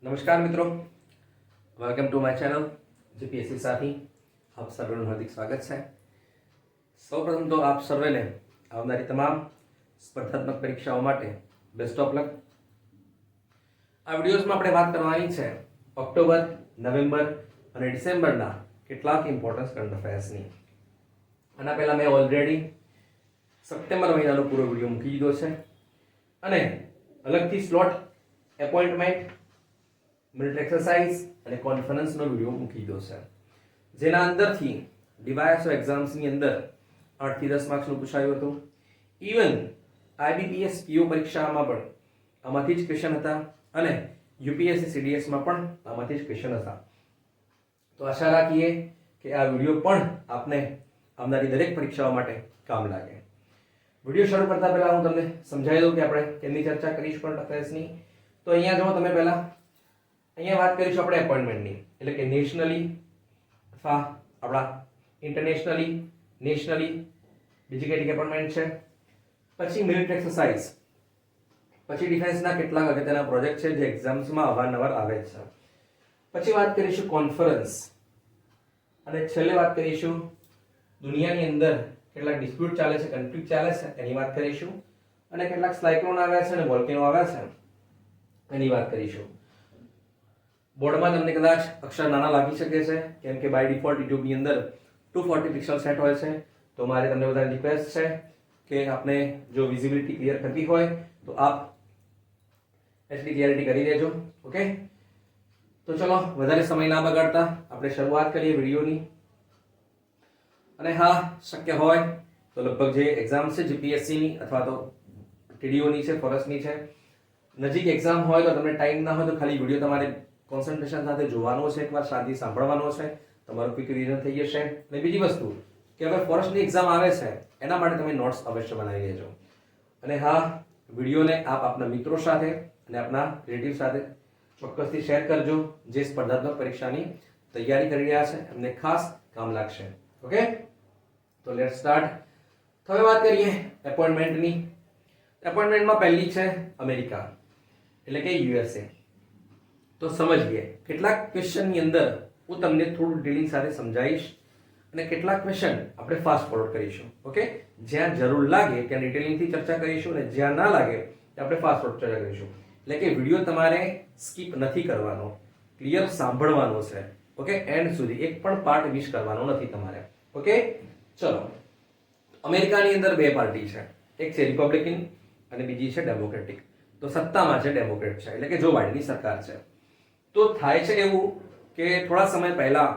નમસ્કાર મિત્રો, welcome to my channel GPSC સાથી. આપ સર્વેનું હાર્દિક સ્વાગત છે. સૌપ્રથમ તો આપ સર્વેને આવનારી તમામ સ્પર્ધાત્મક પરીક્ષાઓ માટે બેસ્ટ ઓફ લક. આ વિડીયોઝમાં આપણે વાત કરવાની છે ઓક્ટોબર, નવેમ્બર અને ડિસેમ્બરના કેટલાક ઇમ્પોર્ટન્સ કરંટ અફેર્સની. આના પહેલાં મેં ઓલરેડી સપ્ટેમ્બર મહિનાનો પૂરો વિડીયો મૂકી દીધો છે અને અલગથી સ્લોટ એપોઇન્ટમેન્ટ, મિલિટરી એક્સરસાઇઝ અને કોન્ફરન્સનો વિડીયો મૂકી દીધો છે, જેના અંદરથી ડીવાયએસઓ એક્ઝામ્સની અંદર 8 થી 10 માર્ક્સનું પૂછાયું હતું. ઇવન આઈબીપીએસ પીઓ પરીક્ષામાં પણ આમાંથી જ ક્વેશ્ચન હતા અને યુપીએસસી સીડીએસમાં પણ આમાંથી જ ક્વેશ્ચન હતા. તો આશા રાખીએ કે આ વિડીયો પણ આપને આવનારી દરેક પરીક્ષાઓ માટે કામ લાગે. વિડીયો શરૂ કરતા પહેલા હું તમને સમજાવી દઉં કે આપણે કેમની ચર્ચા કરીશું કરંટ અફેર્સની. તો અહીંયા જો તમે પહેલા અહીંયા વાત કરીશું આપણે એપોઇન્ટમેન્ટની, એટલે કે નેશનલી અથવા આપણા ઇન્ટરનેશનલી, નેશનલી બીજી કેટલીક એપોઇન્ટમેન્ટ છે. પછી મિલિટરી એક્સરસાઇઝ, પછી ડિફેન્સના કેટલાક અગત્યના પ્રોજેક્ટ છે જે એક્ઝામ્સમાં અવારનવાર આવે છે. પછી વાત કરીશું કોન્ફરન્સ અને છેલ્લે વાત કરીશું દુનિયાની અંદર કેટલાક ડિસ્પ્યુટ ચાલે છે, કન્ફ્લિક્ટ ચાલે છે એની વાત કરીશું અને કેટલાક સાયક્લોન આવ્યા છે અને વોલ્કેનો આવ્યા છે એની વાત કરીશું. બોર્ડમાં તમને કદાચ અક્ષર નાના લાગી શકે છે કેમ કે બાય ડિફોલ્ટ યુટ્યુબની અંદર 240 પિક્સલ સેટ હોય છે. તો મારે તમને બધાને રિક્વેસ્ટ છે કે આપને જો વિઝિબિલિટી ક્લિયર કરવી હોય તો આપ એચડી ક્લિયરિટી કરી દેજો. ઓકે, તો ચલો વધારે સમય ના બગાડતા આપણે શરૂઆત કરીએ વિડીયોની. અને હા, શક્ય હોય તો લગભગ જે એક્ઝામ છે જીપીએસસીની અથવા તો ટીડીઓની છે, ફોરેસ્ટની છે, નજીક એક્ઝામ હોય તો તમને ટાઈમ ના હોય તો ખાલી વિડીયો તમારે કોન્સન્ટ્રેશન સાથે જોવાનો છે, એકવાર શાંતિ સાંભળવાનો છે, તમારું ક્વિક રિવિઝન થઈ જશે. અને બીજી વસ્તુ કે હવે ફોરેસ્ટની એક્ઝામ આવે છે એના માટે તમે નોટ્સ અવશ્ય બનાવી લેજો. અને હા, વિડીયોને આપ આપના મિત્રો સાથે અને આપના રિલેટિવ સાથે ચોક્કસથી શેર કરજો જે સ્પર્ધાત્મક પરીક્ષાની તૈયારી કરી રહ્યા છે, એમને ખાસ કામ લાગશે. ઓકે, તો લેટ સ્ટાર્ટ. હવે વાત કરીએ એપોઇન્ટમેન્ટની. એપોઇન્ટમેન્ટમાં પહેલી છે અમેરિકા, એટલે કે યુએસએ. તો સમજીએ કેટલાક ક્વેશ્ચનની અંદર હું તમને થોડું ડિટેલિંગ સાથે સમજાવીશ અને કેટલાક ક્વેશ્ચન આપણે ફાસ્ટ ફોરવર્ડ કરીશું. ઓકે, જ્યાં જરૂર લાગે ત્યાં ડિટેલિંગથી ચર્ચા કરીશું અને જ્યાં ના લાગે ત્યાં આપણે ફાસ્ટ ફોરવર્ડ ચર્ચા કરીશું. એટલે કે વિડીયો તમારે સ્કીપ નથી કરવાનો, ક્લિયર સાંભળવાનો છે. ઓકે, એન્ડ સુધી એક પણ પાર્ટ મિસ કરવાનો નથી તમારે. ઓકે, ચલો. અમેરિકાની અંદર બે પાર્ટી છે, એક છે રિપબ્લિકન અને બીજી છે ડેમોક્રેટિક. તો સત્તામાં છે ડેમોક્રેટ છે, એટલે કે જો બાઇડનની સરકાર છે. તો થાય છે એવું કે થોડા સમય પહેલા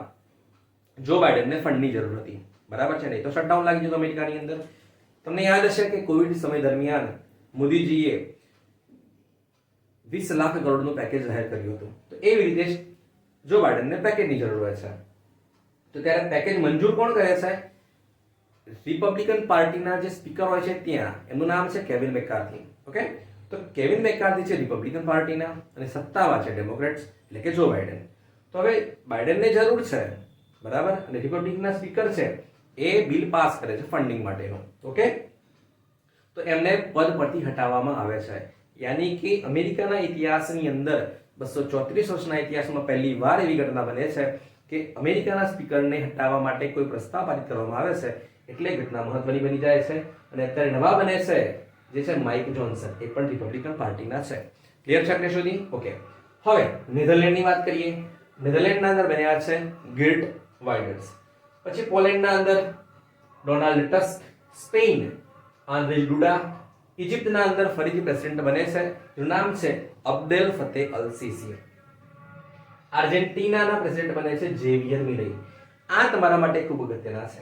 જો બાઇડનને ફંડની જરૂર હતી, બરાબર છે, નહીં તો શટડાઉન લાગી ગયું અમેરિકાની અંદર. તમને યાદ હશે કે કોવિડ સમય દરમિયાન મોદીજીએ 20 લાખ કરોડનું પેકેજ જાહેર કર્યું હતું. તો એવી રીતે જો બાઇડનને પેકેજની જરૂર હોય છે. તો ત્યારે પેકેજ મંજૂર કોણ કરે છે? રિપબ્લિકન પાર્ટીના જે સ્પીકર હોય છે ત્યાં, એમનું નામ છે કેવિન મેકાર્થી. ઓકે, તો કેવિન મેકાર્થી છે રિપબ્લિકન પાર્ટીના અને સત્તામાં છે ડેમોક્રેટ્સ, એટલે કે જો બાઇડન. તો હવે બાઇડનને જરૂર છે, બરાબર, અને રિપબ્લિકનના સ્પીકર છે એ બિલ પાસ કરે છે ફંડિંગ માટેનો. ઓકે, તો એમને પદ પરથી હટાવવામાં આવે છે. યાની કે અમેરિકાના ઇતિહાસની અંદર 234 વર્ષના ઇતિહાસમાં પહેલી વાર એવી ઘટના બને છે કે અમેરિકાના સ્પીકરને હટાવવા માટે કોઈ પ્રસ્તાવ પારિત કરવામાં આવે છે, એટલે ઘટના મહત્વની બની જાય છે. અને અત્યારે નવા બને છે જે છે માઇક જોન્સન, એ પણ રિપબ્લિકન પાર્ટીના છે. ક્લિયર છે એટલે સુધી? ઓકે, હવે નેધરલેન્ડની વાત કરીએ. નેધરલેન્ડના અંદર બન્યા છે ગિર્ટ વાઇડર્સ. પછી પોલેન્ડના અંદર ડોનાલ્ડ ટસ્ક, સ્પેન આંદ્રેજ ડુડા, ઇજિપ્તના અંદર ફરીથી પ્રેસિડેન્ટ બને છે, જેનું નામ છે અબ્દેલ ફતેહ અલ સીસી. આર્જેન્ટિનાના પ્રેસિડેન્ટ બને છે ઝેવિયર મિલેઈ. આ તમારા માટે ખૂબ અગત્યના છે,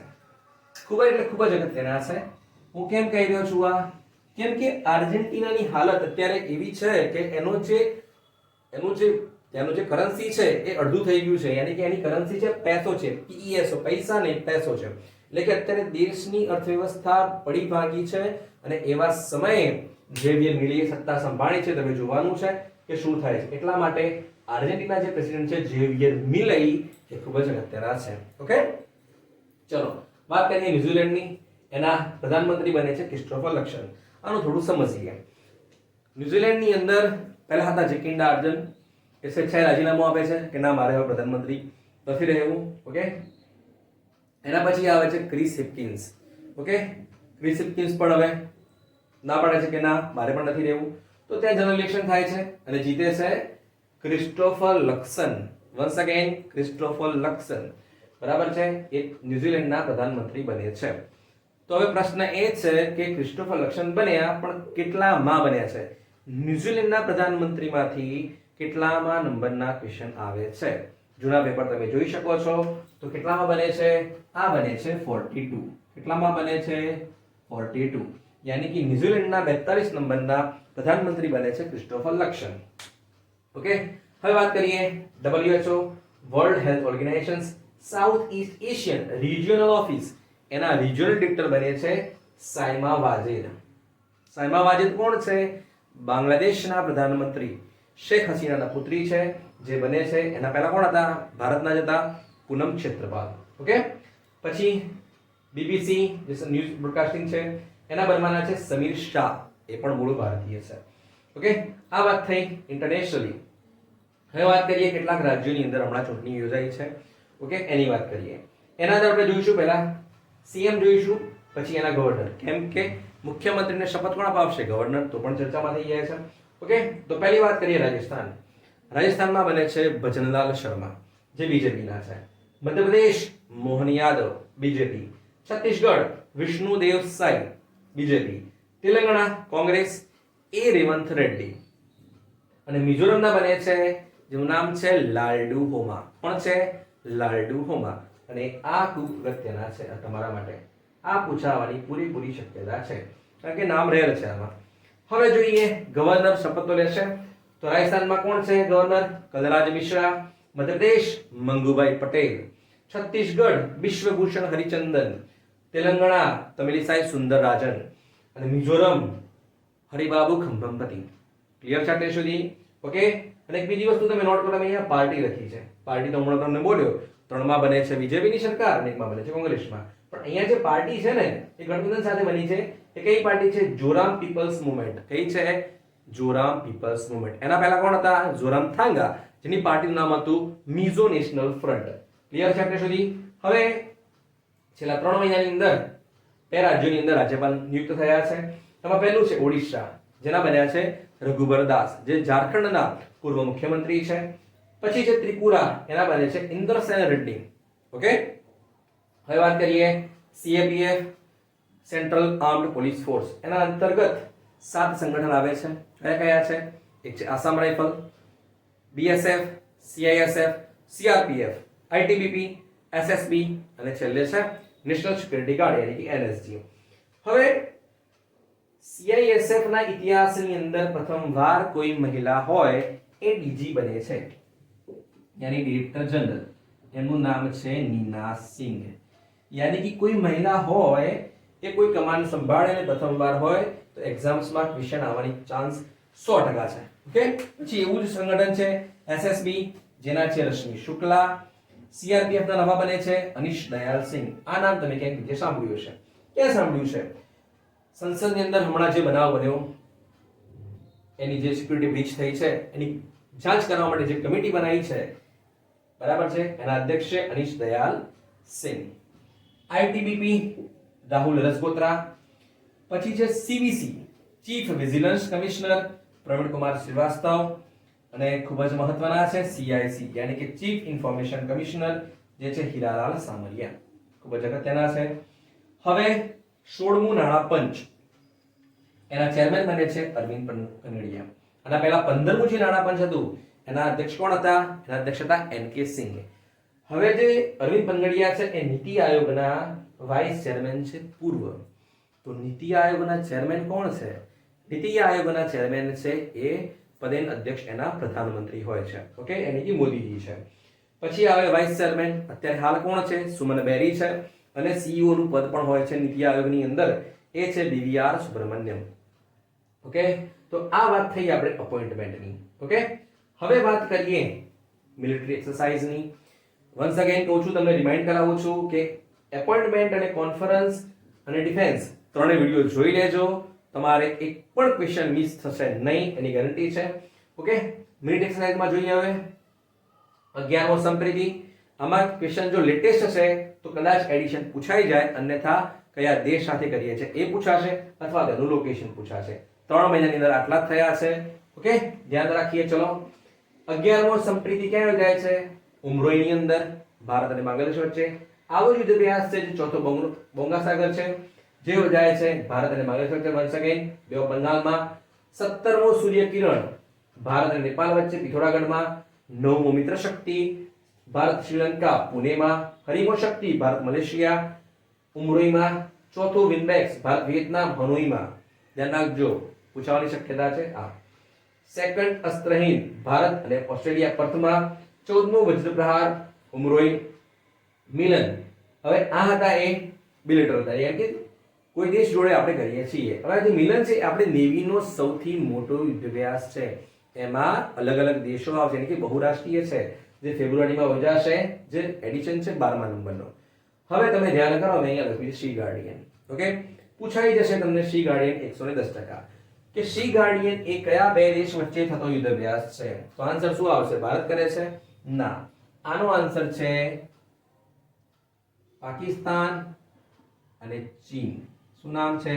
ખૂબ એટલે ખૂબ જ અગત્યના છે. હું કેમ કહી રહ્યો છું આ? કેમ કે આર્જેન્ટિનાની હાલત અત્યારે એવી છે કે એનું જે કરન્સી છે એ અડધું થઈ ગયું છે. યાની કે એની કરન્સી છે પેસો છે, પીઈએસો, પૈસા નહીં પેસો છે. એટલે કે અત્યારે દેશની અર્થવ્યવસ્થા પડી ભાંગી છે અને એવા સમયે ઝેવિયર મિલેઈએ સત્તા સંભાળી છે. તમે જોવાનું છે કે શું થાય છે. એટલા માટે આર્જેન્ટિના જે પ્રેસિડેન્ટ છે ઝેવિયર મિલેઈ એ ખૂબ જ અગત્યના છે. ઓકે, ચલો વાત કરીએ ન્યુઝીલેન્ડની. એના પ્રધાનમંત્રી બને છે ક્રિસ્ટોફર લક્સન. આનું થોડું સમજીએ. ન્યુઝીલેન્ડની અંદર પહેલા હતા જેકિન્ડા આર્ડર્ન, એ સ્વેચ્છાએ રાજીનામું આપે છે કે ના મારે હવે પ્રધાનમંત્રી નથી રહેવું. ઓકે, એના પછી આવે છે ક્રિસ હિપકિન્સ. ઓકે, ક્રિસ હિપકિન્સ પણ હવે ના પાડે છે કે ના મારે પણ નથી રહેવું. તો ત્યાં જનરલ ઇલેક્શન થાય છે અને જીતે છે ક્રિસ્ટોફર લક્સન. વન્સ અગેન ક્રિસ્ટોફર લક્સન, બરાબર છે, એ ન્યુઝીલેન્ડના પ્રધાનમંત્રી બને છે. તો હવે પ્રશ્ન એ છે કે ક્રિસ્ટોફર લક્સન બન્યા પણ કેટલામાં બન્યા છે? ન્યુઝીલેન્ડના પ્રધાનમંત્રીમાંથી કેટલામાં નંબરના ક્વેશ્ચન આવે છે? જૂના પેપર તમે જોઈ શકો છો. તો કેટલામાં બને છે? આ બને છે 42. કેટલામાં બને છે? 42. યાની કે ન્યુઝીલેન્ડના 42 નંબરના પ્રધાનમંત્રી બને છે ક્રિસ્ટોફર લક્સન. ઓકે, હવે વાત કરીએ WHO world health organization south east Asian regional office, એના રિજિયોનલ ડિરેક્ટર બને છે સાયમા વાજેદ. સાયમા વાજેદ કોણ છે? બાંગ્લાદેશના પ્રધાનમંત્રી શેખ હસીનાના પુત્રી છે, જે બને છે. એના પહેલા કોણ હતા? ભારતના જ હતા, પૂનમ ક્ષેત્રપાલ. ઓકે, પછી BBC જે ન્યૂઝ બ્રોડકાસ્ટિંગ છે એના બનવાના છે સમીર શાહ, એ પણ મૂળ ભારતીય છે. ઓકે, આ વાત થઈ ઇન્ટરનેશનલી. હવે વાત કરીએ કેટલાક રાજ્યોની અંદર હમણાં ચૂંટણી યોજાઈ છે. ઓકે, એની વાત કરીએ. એના અંદર આપણે જોઈશું પહેલા સીએમ જોઈશું, પછી એના ગવર્નર. કેમ કે મુખ્યમંત્રીને શપથ કોણ અપાવશે? ગવર્નર. તો પણ ચર્ચામાં થઈ જાય છે. ઓકે, તો પહેલી વાત કરીએ રાજસ્થાન. રાજસ્થાનમાં બને છે ભજનલાલ શર્મા, જે બીજેપીના છે. મધ્યપ્રદેશ મોહન યાદવ, બીજેપી. છત્તીસગઢ વિષ્ણુદેવ સાઈ, બીજેપી. તેલંગાણા કોંગ્રેસ એ રેવંત રેડ્ડી. અને મિઝોરમના બને છે જેનું નામ છે લાલડુ હોમા. કોણ છે? લાલડુ હોમા. અને આ ખૂબ અગત્યના છે તમારા માટે, આ પૂછાવાની પૂરેપૂરી શક્યતા છે કારણ કે નામ રેર છે આમાં. હવે જોઈએ ગવર્નર શપથ તો લેશે. તો રાજસ્થાનમાં કોણ છે ગવર્નર? કલરાજ મિશ્રા. મધ્યપ્રદેશ મંગુભાઈ પટેલ. છત્તીસગઢ બિશ્વભૂષણ હરિચંદન. તેલંગાણા તમિલિસાઈ સુંદરરાજન. અને મિઝોરમ હરિબાબુ ખંભમપતિ. ક્લિયર છે આટલે સુધી? ઓકે, અને એક બીજી વસ્તુ તમે નોટ કરો, મેં અહીંયા પાર્ટી લખી છે. પાર્ટી તો હમણાં તમને બોલ્યો, 3માં બને છે બીજેપીની સરકાર અને 1માં બને છે કોંગ્રેસમાં. પણ અહીંયા જે પાર્ટી છે ને એ ગઠબંધન સાથે બની છે. એ કઈ પાર્ટી છે? જોરામ પીપલ્સ મુવમેન્ટ. કઈ છે? જોરામ પીપલ્સ મુવમેન્ટ. એના પહેલા કોણ હતા? જોરામ થાંગા, જેની પાર્ટીનું નામ હતું મિઝો નેશનલ ફ્રન્ટ. ક્લિયર છે આટલે સુધી? હવે છેલ્લા 3 મહિનાની અંદર 2 રાજ્યોની અંદર રાજ્યપાલ નિયુક્ત થયા છે. એમાં પહેલું છે ઓડિશા, જેના બન્યા છે રઘુબર દાસ, જે ઝારખંડના પૂર્વ મુખ્યમંત્રી છે. પછી છે ત્રિપુરા, એના બને છે ઇન્દ્રસેન રેડ્ડી. ઓકે, હવે વાત કરીએ CAPF central armed police force. એના અંતર્ગત 7 સંગઠન આવે છે. કયા કયા છે? એક છે Assam rifle, BSF, CISF, CRPF, ITBP, SSB અને છેલ્લે છે નેશનલ સિક્યુરિટી ગાર્ડ એટલે કે NSG. હવે CISF ના ઇતિહાસની અંદર પ્રથમવાર કોઈ મહિલા હોય એ DG બને છે, યાની ડિરેક્ટર જનરલ. એમનું નામ છે નીના સિંહ. યાની કે કોઈ મહિલા હોય એ કોઈ કમાન્ડ સંભાળે અને પ્રથમવાર હોય તો એક્ઝામ્સમાં ક્વેશ્ચન આવવાની ચાન્સ 100% છે. ઓકે, પછી એવું જ સંગઠન છે SSB, જેના છે રશ્મિ શુક્લા. CRPF ના નવા બને છે અનિશ દયાલ સિંહ. આ નામ તમે ક્યાંક નીચે સાંભળ્યું હશે. ક્યાં સાંભળ્યું છે? સંસદની અંદર હમણાં જે બનાવ બન્યો, એની જે સિક્યુરિટી બ્રીચ થઈ છે એની જાંચ કરવા માટે જે કમિટી બનાવી છે, બરાબર છે, એના અધ્યક્ષ છે અનિશ દયાલ સિંહ. ITBP રાહુલ રસગોત્રા. પછી છે CVC chief vigilance commissioner Praveen Kumar Shrivastava. અને ખૂબ જ મહત્વના છે CIC યાની કે ચીફ ઇન્ફોર્મેશન કમિશનર, જે છે હીરાલાલ સામરિયા. ખૂબ જ અગત્યના છે. હવે 16મું નાણાં પંચ, એના ચેરમેન બને છે અરવિંદ કનગડિયા. આના પહેલા 15મું જે નાણાં પંચ હતું એના અધ્યક્ષ કોણ હતા? એના અધ્યક્ષ હતા NK સિંહ. હવે જે અરવિંદ કનગડિયા છે એ નીતિ આયોગના વાઇસ ચેરમેન છે પૂર્વ. તો નીતિ આયોગના ચેરમેન કોણ છે? નીતિ આયોગના ચેરમેન છે એ પદેન અધ્યક્ષ એના પ્રધાનમંત્રી હોય છે. ઓકે, એટલે કે મોદીજી છે. પછી આવે વાઇસ ચેરમેન. અત્યારે હાલ કોણ છે? સુમન બેરી છે. અને CEO નું પદ પણ હોય છે નીતિ આયોગની અંદર, એ છે BVR સુબ્રમણ્યમ. ઓકે, તો આ વાત થઈ આપણે અપોઇન્ટમેન્ટની. ઓકે, હવે વાત કરીએ મિલિટરી એક્સરસાઇઝની. વન્સ અગેન કહું છું, તમને રિમાઇન્ડ કરાવું છું કે એપોઇન્ટમેન્ટ અને કોન્ફરન્સ અને ડિફેન્સ ત્રણે વિડિયો જોઈ લેજો. તમારે એક પણ ક્વેશ્ચન મિસ થશે નહીં, એની ગેરંટી છે. ઓકે, મિનિટ એક્સરસાઇઝમાં જોઈએ હવે 11મો સંપ્રીતિ. આમાં ક્વેશ્ચન જો લેટેસ્ટ હશે તો કદાચ એડિશન પૂછાઈ જાય, અન્યથા કયા દેશ સાથે કરીએ છીએ એ પૂછાશે અથવા તેનું લોકેશન પૂછાશે. 3 મહિનાની અંદર આટલા જ થયા છે. ઓકે, ધ્યાન રાખીએ. ચલો, 11મો સંપ્રીતિ ક્યાં યોજાય છે? ઉમરોઈની અંદર, ભારત અને બાંગ્લાદેશ વચ્ચે. આવો યુદ્ધ અભ્યાસ છે જે ચોથો બોંગા સાગર છે, જે યોજાય છે ભારત અને બાંગ્લાદેશ વચ્ચે. વન્સ અગેન, બે ઓફ બંગાળમાં. 17મો સૂર્ય કિરણ ભારત અને નેપાળ વચ્ચે, પિથોરાગઢમાં. 9મો મિત્ર શક્તિ ભારત શ્રીલંકા, પુણેમાં. હરીમો શક્તિ ભારત મલેશિયા, ઉમરોઈમાં. ચોથું વિનબેક્સ ભારત વિયેતનામ, હનોઈમાં. ધ્યાન રાખજો, પૂછવાની શક્યતા છે આ. સેકન્ડ અસ્ત્રહીન ભારત અને ઓસ્ટ્રેલિયા, પર્થમાં. 14મો વજ્રપ્રહાર ઉમરોઈ, મિલન. હવે આ હતા એ બિલેટર હતા, એટલે કે કોઈ દેશ જોડે આપણે કરીએ છીએ. હવે જે મિલન છે આપણે નેવીનો સૌથી મોટો યુદ્ધ અભ્યાસ છે. એમાં અલગ અલગ દેશો આવશે, એટલે કે બહુરાષ્ટ્રીય છે, જે ફેબ્રુઆરીમાં યોજાશે, જે એડિશન છે 12મા નંબરનો. હવે તમે ધ્યાન કરો, મેં અહીંયા લખ્યું છે સી ગાર્ડિયન. ઓકે, પૂછાઈ જશે તમને સી ગાર્ડિયન 110% કે સી ગાર્ડિયન એ કયા બે દેશ વચ્ચે થતો યુદ્ધ અભ્યાસ છે? તો આન્સર શું આવશે? ભારત કરે છે? ના, આનો આન્સર છે પાકિસ્તાન અને ચીન. શું નામ છે?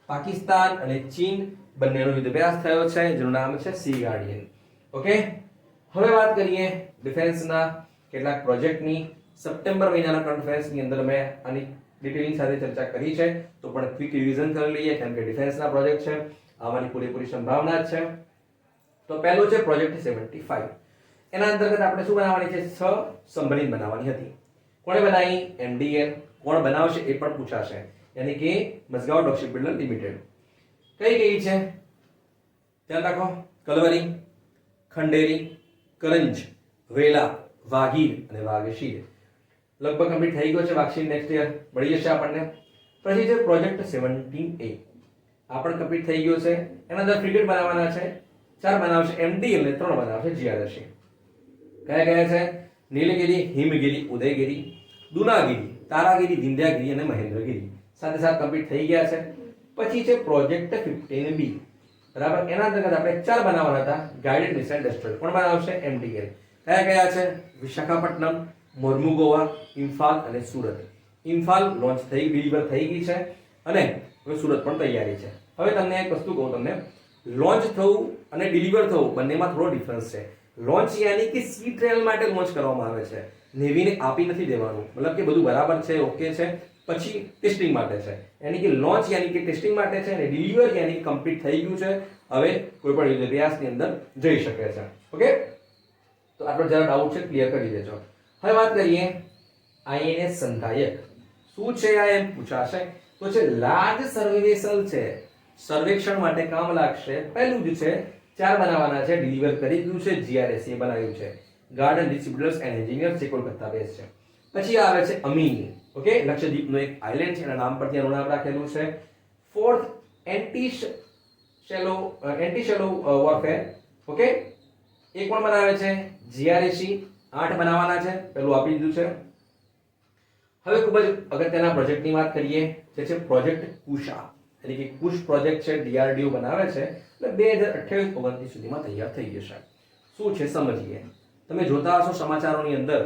પાકિસ્તાન અને ચીન બંનેનો યુદ્ધ અભ્યાસ થયો છે, જેનું નામ છે સી ગાર્ડિયન. ઓકે, હવે વાત કરીએ ડિફેન્સના કેટલાક પ્રોજેક્ટની. સપ્ટેમ્બર મહિનાના કરંટ અફેર્સની અંદર મેં આની ડિટેલિંગ સાથે ચર્ચા કરી છે, તો પણ ક્વિક રિવિઝન કરી લઈએ, કેમ કે ડિફેન્સના પ્રોજેક્ટ છે, આવવાની પૂરેપૂરી સંભાવના છે. તો પહેલો છે પ્રોજેક્ટ 75. એના અંતર્ગત આપણે શું બનાવવાની છે? 6 સબમરીન બનાવવાની હતી. કોણે બનાવી? MDL. કોણ બનાવશે એ પણ પૂછાશે, યાની કે મઝગાંવ ડોક શિપબિલ્ડર લિમિટેડ. કઈ છે? ધ્યાન રાખો. કલવરી, ખંડેરી, કરંજ, વેલા, વાગીર અને વાગશીર. લગભગ કમ્પ્લીટ થઈ ગયો છે. વાગશીર નેક્સ્ટ યર મળી જશે આપણને. પછી છે પ્રોજેક્ટ 17A. આ પણ કમ્પ્લીટ થઈ ગયો છે. એના અંદર ફ્રિગેટ બનાવવાના છે. 4 બનાવશે MDL અને 3 બનાવશે GRSC. કયા છે? નીલગિરી, હિમગિરી, ઉદયગિરી, દુનાગિરી, તારાગિરી, વિંધ્યાગિરી અને મહેન્દ્રગિરી. સાથે સાથે કમ્પ્લીટ થઈ ગયા છે. પછી છે પ્રોજેક્ટ 15B. બરાબર, એના અંતર્ગત આપણે 4 બનાવવાના હતા. Guided missile destroyer. કોણ બનાવશે? MDL. કયા છે? વિશાખાપટ્ટનમ, મોર્મુગોવા, ઇમ્ફાલ અને સુરત. ઇમ્ફાલ લોન્ચ ડિલિવર થઈ ગઈ છે અને હવે સુરત પણ તૈયારી છે. હવે તમને એક વસ્તુ કહું, તમને લોન્ચ થવું અને ડિલિવર થવું બંનેમાં થોડો ડિફરન્સ છે. લોન્ચ યાની કે સી ટ્રાયલ માટે લોન્ચ કરવામાં આવે છે, નેવીને આપી નથી દેવાનું. મતલબ કે બધું બરાબર છે, ઓકે છે, પછી ટેસ્ટિંગ માટે છે. યાની કે લોન્ચ યાની કે ટેસ્ટિંગ માટે છે, અને ડિલિવર યાની કમ્પ્લીટ થઈ ગયું છે, હવે કોઈ પણ યુદ્ધ અભ્યાસની અંદર જઈ શકે છે. ઓકે, તો આટલો જરા ડાઉટ છે, ક્લિયર કરી દેજો. હવે વાત કરીએ INS સંધાયક. શું છે આ એમ પૂછાશે. તો છે લાર્જ સર્વે વેસલ છે, સર્વેક્ષણ માટે કામ લાગશે. પહેલું જ છે, 4 બનાવવાના છે, ડિલિવર કરી દીધું છે, GRSC બનાવ્યું છે. ગાર્ડન ડિસ્ટ્રીબ્યુટર્સ એન્ડ એન્જિનિયર્સ, જે કોલકાતા બેઝ છે. પછી આવે છે અમીન. ઓકે, લક્ષદ્વીપનો એક આઇલેન્ડ છે, એના નામ પરથી એનું નામ રાખેલું છે. 4th એન્ટી શેલો વોરફેર. ઓકે, એક પણ બનાવે છે GRSC. 8 બનાવવાના છે, પેલું આપી દીધું છે. હવે ખૂબ જ અગત્યના પ્રોજેક્ટની વાત કરીએ, જે છે પ્રોજેક્ટ કુશા. એટલે કે કુશ પ્રોજેક્ટ છે, DRDO બનાવે છે, એટલે 2028-29 સુધીમાં તૈયાર થઈ જશે. શું છે સમજીએ. તમે જોતા હશો સમાચારોની અંદર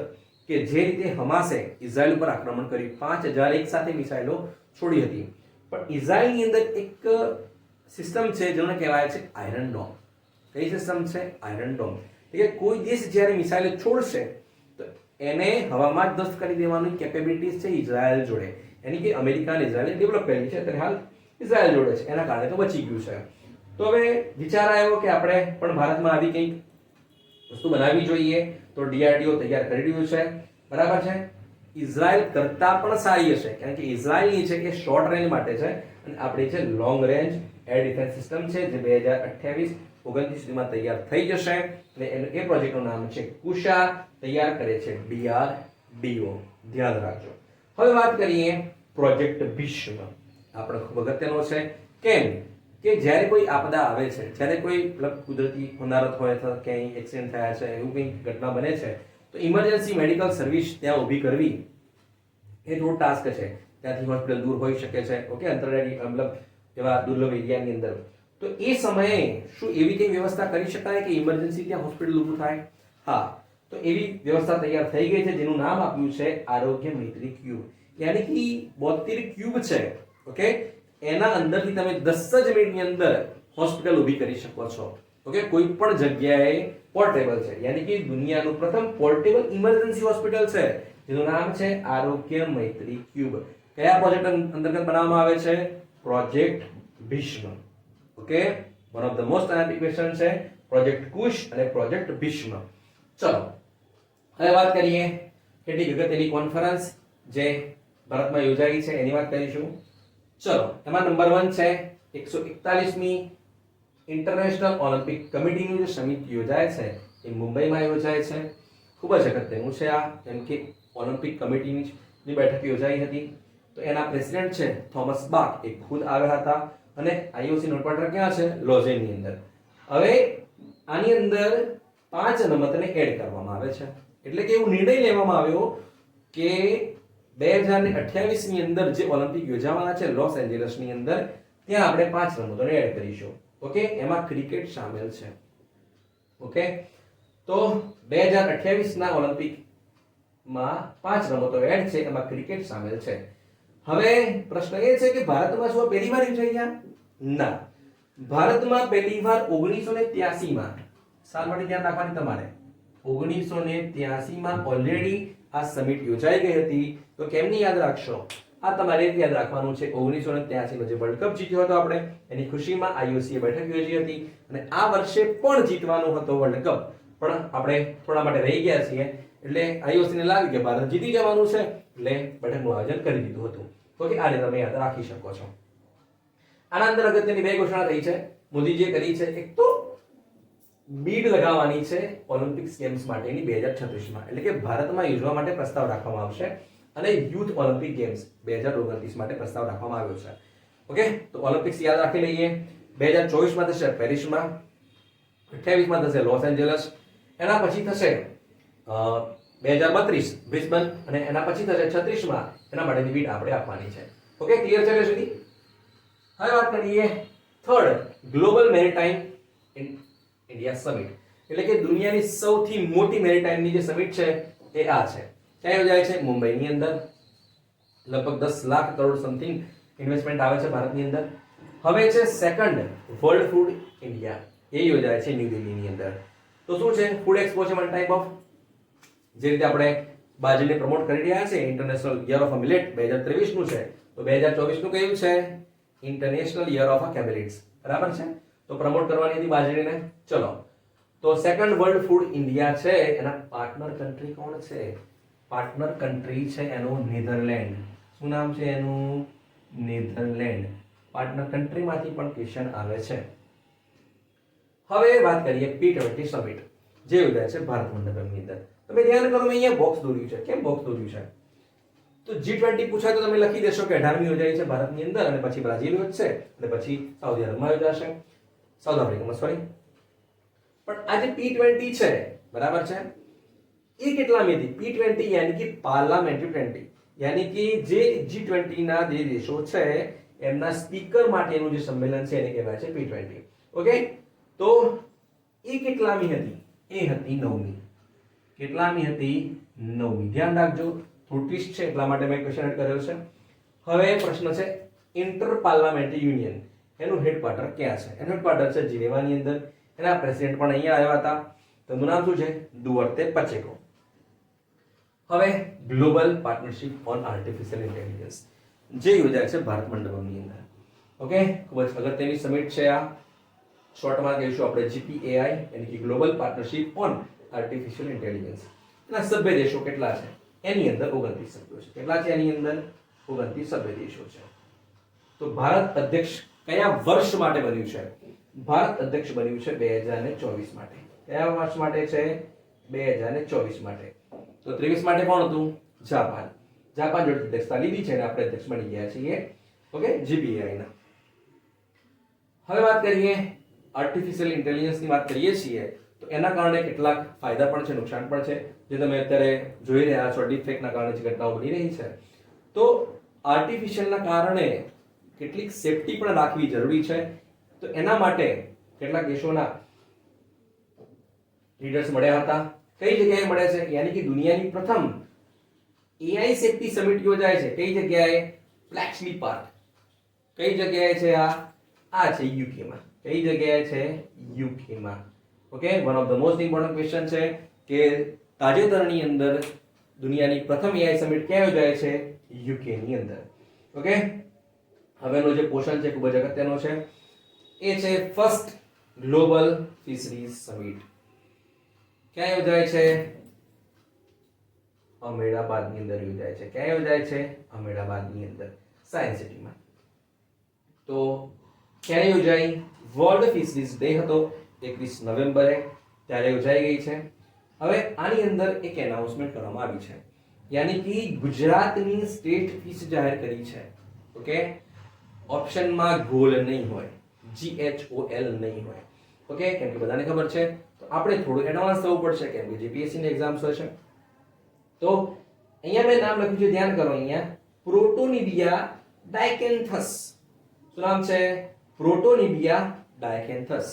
કે જે રીતે હમાસે ઇઝરાયલ ઉપર આક્રમણ કર્યું, 5000 એક સાથે મિસાઇલો છોડી હતી, પણ ઇઝરાયલની અંદર એક સિસ્ટમ છે જેને કહેવાય છે આયરન ડોમ. કઈ સિસ્ટમ છે? Iron dome. એટલે કે કોઈ દેશ જ્યારે મિસાઇલ છોડશે તો એને હવામાં જ ધ્વસ્ત કરી દેવાની કેપેબિલિટીઝ છે ઇઝરાયલ જોડે. એની કે અમેરિકા અને ઇઝરાયલે ડેવલપ કરેલી છે, અત્યારે હાલ ઇઝરાયલ જોડે છે, એના કારણે તો બચી ગયું છે. તો હવે વિચાર આવ્યો કે આપણે પણ ભારતમાં આવી કંઈક વસ્તુ બનાવવી જોઈએ, તો DRDO તૈયાર કરી રહ્યું છે. બરાબર છે. ઇઝરાયલ કરતા પણ સારી હશે, કારણ કે ઇઝરાયલની છે કે શોર્ટ રેન્જ માટે છે, અને આપણી છે long range air defence system છે, જે 2028-29 સુધીમાં તૈયાર થઈ જશે. અને એ પ્રોજેક્ટનું નામ છે કુશા. તૈયાર કરે છે DRDO. ધ્યાન રાખજો. હવે વાત કરીએ પ્રોજેક્ટ ભીષ્મ. આપણે ખૂબ અગત્યનો છે. કેમ કે જ્યારે કોઈ આપદા આવે છે, જ્યારે કોઈ કુદરતી હોનારત હોય અથવા ક્યાંય એક્સિડન્ટ થયા છે, એવું કંઈ ઘટના બને છે, તો ઇમરજન્સી મેડિકલ સર્વિસ ત્યાં ઊભી કરવી એ થોડું ટાસ્ક છે. ત્યાંથી હોસ્પિટલ દૂર હોઈ શકે છે. ઓકે, અંતરિયાળી મતલબ એવા દુર્લભ એરિયાની અંદર. તો એ સમયે શું એવી કઈ વ્યવસ્થા કરી શકાય કે ઇમરજન્સી ત્યાં હોસ્પિટલ ઊભું થાય? હા, તો એવી વ્યવસ્થા તૈયાર થઈ ગઈ છે જેનું નામ આપ્યું છે આરોગ્ય મૈત્રી ક્યુબ. યાની કે 72 ક્યુબ છે, ઓકે, એના અંદરથી તમે 10 જ મિનિટની અંદર હોસ્પિટલ ઊભી કરી શકો છો. ઓકે, કોઈ પણ જગ્યાએ પોર્ટેબલ છે, યાની કે દુનિયાનું પ્રથમ પોર્ટેબલ ઇમરજન્સી હોસ્પિટલ છે જેનું નામ છે આરોગ્ય મૈત્રી ક્યુબ. કયા પ્રોજેક્ટ અંતર્ગત બનાવવામાં આવે છે? Project Bhishma. Okay, one of the most application છે પ્રોજેક્ટ કુશ અને પ્રોજેક્ટ ભીષ્મ. ચલો હવે વાત કરીએ કેટલીક અગત્યની કોન્ફરન્સ જે ભારતમાં યોજાઈ છે એની વાત કરીશું. ચલો, એમાં નંબર 1 છે 141મી ઇન્ટરનેશનલ ઓલિમ્પિક કમિટીની જે સમિતિ યોજાય છે એ મુંબઈમાં યોજાય છે. ખૂબ જ અગત્યનું છે આ, કેમ કે ઓલિમ્પિક કમિટીની બેઠક યોજાઈ હતી. તો એના પ્રેસિડેન્ટ છે થોમસ બાક, એ ખુદ આવ્યા હતા અને આઈઓસી હેડક્વાર્ટર ક્યાં છે? લોઝેનની અંદર. હવે આની અંદર 5 રમતને એડ કરવામાં આવે છે, એટલે કે એવું નિર્ણય લેવામાં આવ્યો કે 2028 ની અંદર જે ઓલિમ્પિક યોજાવાના છે લોસ એન્જલસની અંદર, ત્યાં આપણે 5 રમતોને એડ કરીશું. ઓકે, એમાં ક્રિકેટ સામેલ છે. ઓકે, તો 2028 ના ઓલિમ્પિકમાં 5 રમતો એડ છે, એમાં ક્રિકેટ સામેલ છે. હવે પ્રશ્ન એ છે કે ભારતમાં શું પહેલીવાર યોજાઈ? ના, ભારતમાં પહેલીવાર 1983 માં, સાલ માટે ધ્યાન રાખવાની તમારે, 1983 માં ઓલરેડી આ સમિટ યોજાઈ ગઈ હતી. તો કેમની યાદ રાખશો? આ તમારે યાદ રાખવાનું છે 1983 નો જે વર્લ્ડ કપ જીત્યો હતો આપણે, એની ખુશીમાં આઈઓસી એ બેઠક યોજી હતી અને આ વર્ષે પણ જીતવાનો હતો વર્લ્ડ કપ, પણ આપણે થોડા માટે રહી ગયા છીએ એટલે આઈઓસી ને લાગ્યું કે ભારત જીતી જવાનું છે એટલે બેઠકનું આયોજન કરી દીધું હતું. તો કે આને તમે યાદ રાખી શકો છો. આના અંદર અગત્યની 2 ઘોષણા થઈ છે મોદીજીએ કરી છે. એક તો બીડ લગાવવાની છે ઓલિમ્પિક્સ ગેમ્સ માટેની 2036 માં, એટલે કે ભારતમાં યોજવા માટે પ્રસ્તાવ રાખવામાં આવશે અને યુથ ઓલિમ્પિક ગેમ્સ 2029 માટે પ્રસ્તાવ રાખવામાં આવ્યો છે. ઓકે, તો ઓલિમ્પિક્સ યાદ રાખી લઈએ. 2024 માં થશે પેરિસમાં, 28 માં થશે લોસ એન્જલસ, એના પછી થશે 2032 બ્રિસ્બન અને એના પછી થશે 36 માં. એના માટેની બીડ આપણે આપવાની છે. ઓકે, ક્લિયર છે સુધી? હવે વાત કરીએ third global maritime India summit, એટલે કે દુનિયાની સૌથી મોટી મેરીટાઈમની જે સમિટ છે એ આ છે. ક્યાં યોજાય છે? મુંબઈની અંદર. લગભગ 10 લાખ કરોડ સમથિંગ ઇન્વેસ્ટમેન્ટ આવે છે ભારતની અંદર. હવે છે સેકન્ડ વર્લ્ડ ફૂડ ઇન્ડિયા, એ યોજાય છે ન્યૂ દિલ્હીની અંદર. તો શું છે? ફૂડ એક્સપો છે, વન ટાઈપ ઓફ. જે રીતે આપણે બાજરીને પ્રમોટ કરી રહ્યા છે, ઇન્ટરનેશનલ યર ઓફ મિલેટ 2023 નું છે, તો 2024 નું કયું છે? International year of millets. બરાબર છે? તો પ્રમોટ કરવાની હતી બાજરીને. ચલો, તો સેકન્ડ વર્લ્ડ ફૂડ ઇન્ડિયા છે, એના પાર્ટનર કન્ટ્રી કોણ છે? પાર્ટનર કન્ટ્રી છે એનું નેધરલેન્ડ. શું નામ છે એનું? નેધરલેન્ડ. પાર્ટનર કન્ટ્રીમાંથી પણ ક્વેશ્ચન આવે છે. હવે વાત કરીએ P20 સમિટ જે યોજાય છે ભારત મંડપની અંદર. તમે ધ્યાન કરો, મેં અહીંયા બોક્સ દોર્યું છે. કેમ બોક્સ દોર્યું છે? તો G20 પૂછાય તો તમે લખી દેશો કે 18મી યોજાય છે ભારતની અંદર અને પછી બ્રાઝિલ યોજશે અને પછી સાઉદી અરબમાં યોજાશે, સાઉથ આફ્રિકામાં, સોરી. પણ આ જે P20 છે, બરાબર છે, એ કેટલામી હતી? P20 યાની કે પાર્લામેન્ટરી 20, યાની કે જે G20 ના જે દેશો છે એમના સ્પીકર માટેનું જે સંમેલન છે એને કહેવાય છે P20. ઓકે, તો એ કેટલામી હતી? એ હતી 9મી. કેટલામી હતી? 9મી. ધ્યાન રાખજો, થોડું ટ્વિસ્ટ છે એટલા માટે મેં ક્વેશ્ચન એડ કર્યો છે. હવે પ્રશ્ન છે ઇન્ટર પાર્લામેન્ટરી યુનિયન, એનું હેડક્વાર્ટર ક્યાં છે? એનું હેડક્વાર્ટર છે જીનેવાની અંદર. એના પ્રેસિડેન્ટ પણ અહીંયા આવ્યા હતા. તેમનું નામ શું છે? દુઅર્તે પચેકો. હવે global partnership on artificial intelligence જે યોજાય છે ભારત મંડપની અંદર. ઓકે, ખૂબ જ અગત્યની સમિટ છે આ. શોર્ટમાં કહીશું આપણે GPAI, એટલે કે global partnership on artificial intelligence. એના સભ્ય દેશો કેટલા છે? એની અંદર 29 સભ્યો છે. કેટલા છે એની અંદર? 29 સભ્ય દેશો છે. તો ભારત અધ્યક્ષ કયા વર્ષ માટે બન્યું છે? ભારત અધ્યક્ષ બન્યું છે 2024 માટે. કયા વર્ષ માટે છે? 2024 માટે. તો 23 માટે કોણ હતું? જાપાન. જાપાન જોડે અધ્યક્ષતા લીધી છે અને આપણે અધ્યક્ષ બની ગયા છીએ. ઓકે, GPAI ના. હવે વાત કરીએ આર્ટિફિશિયલ ઇન્ટેલિજન્સની વાત કરીએ છીએ તો એના કારણે કેટલાક ફાયદા પણ છે, નુકસાન પણ છે, જે તમે અત્યારે જોઈ રહ્યા છો. ડીપફેકના કારણે જે ઘટનાઓ બની રહી છે, તો આર્ટિફિશિયલના કારણે કેટલીક સેફટી પણ રાખવી જરૂરી છે. તો એના માટે કેટલાક દેશોના લીડર્સ મળ્યા હતા. કઈ જગ્યાએ મળે છે? યાની કે દુનિયાની પ્રથમ એઆઈ સેફટી સમિટ યોજાય છે કઈ જગ્યાએ? બ્લેક્સલી પાર્ક. કઈ જગ્યાએ છે આ છે યુકે માં. કઈ જગ્યાએ છે? યુકે માં. Okay, one of the most important question છે કે તાજેતરની અંદર દુનિયાની પ્રથમ એઆઈ સમિટ ક્યાં યોજાય છે? યુકે ની અંદર. ઓકે, હવેનો જે પોર્શન છે ખૂબ જ અગત્યનો છે, એ છે ફર્સ્ટ ગ્લોબલ ફિશરીઝ સમિટ. ક્યાં યોજાય છે? અહેમદાબાદની અંદર યોજાય છે. ક્યાં યોજાય છે? અહેમદાબાદની અંદર, સાયન્સ સિટીમાં. તો ક્યારે યોજાઈ? વર્લ્ડ ફિશરીઝ ડે હતો 21 નવેમ્બરે, ત્યારે યોજાઈ ગઈ છે. હવે આની અંદર એક એનાઉન્સમેન્ટ કરવામાં આવી છે, યાની કે ગુજરાતની સ્ટેટ ફિશ જાહેર કરી છે. ઓકે, ઓપ્શનમાં ગોલ નહીં હોય, GHOL નહીં હોય. ઓકે, કેમ કે બધાને ખબર છે, તો આપણે થોડું એડવાન્સ થવું પડશે કેમ કે જીપીએસસી ની એક્ઝામ્સ હશે. તો અહીંયા મેં નામ લખ્યું છે, ધ્યાન કરો. અહીંયા પ્રોટોનિડિયા ડાયકેન્થસ. શું નામ છે? પ્રોટોનિડિયા ડાયકેન્થસ.